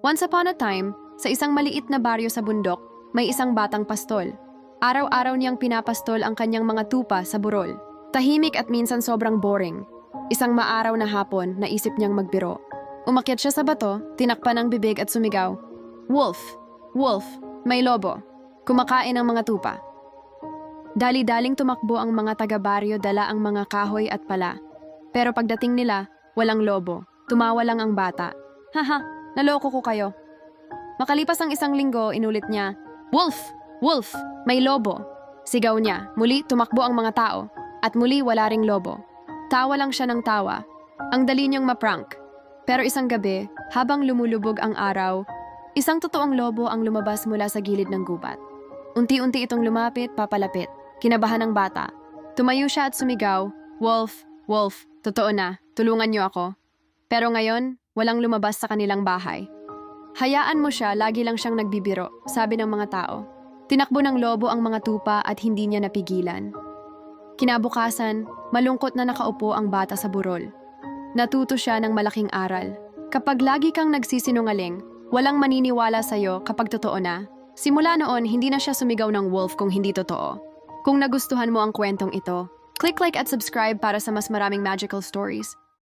Once upon a time, sa isang maliit na baryo sa bundok, may isang batang pastol. Araw-araw niyang pinapastol ang kanyang mga tupa sa burol. Tahimik at minsan sobrang boring. Isang maaraw na hapon, naisip niyang magbiro. Umakyat siya sa bato, tinakpan ang bibig at sumigaw, "Wolf! Wolf! May lobo! Kumakain ang mga tupa!" Dali-daling tumakbo ang mga taga-baryo, dala ang mga kahoy at pala. Pero pagdating nila, walang lobo. Tumawa lang ang bata. "Haha, naloko ko kayo." Makalipas ang isang linggo, inulit niya, "Wolf! Wolf! May lobo!" Sigaw niya. Muli tumakbo ang mga tao. At muli wala ring lobo. Tawa lang siya ng tawa. Ang dali niyang maprank. Pero isang gabi, habang lumulubog ang araw, isang totoong lobo ang lumabas mula sa gilid ng gubat. Unti-unti itong lumapit, papalapit. Kinabahan ng bata. Tumayo siya at sumigaw, "Wolf! Wolf! Totoo na, tulungan niyo ako." Pero ngayon, walang lumabas sa kanilang bahay. "Hayaan mo siya, lagi lang siyang nagbibiro," sabi ng mga tao. Tinakbo ng lobo ang mga tupa at hindi niya napigilan. Kinabukasan, malungkot na nakaupo ang bata sa burol. Natuto siya ng malaking aral. Kapag lagi kang nagsisinungaling, walang maniniwala sa'yo kapag totoo na. Simula noon, hindi na siya sumigaw ng wolf kung hindi totoo. Kung nagustuhan mo ang kwentong ito, click like at subscribe para sa mas maraming magical stories.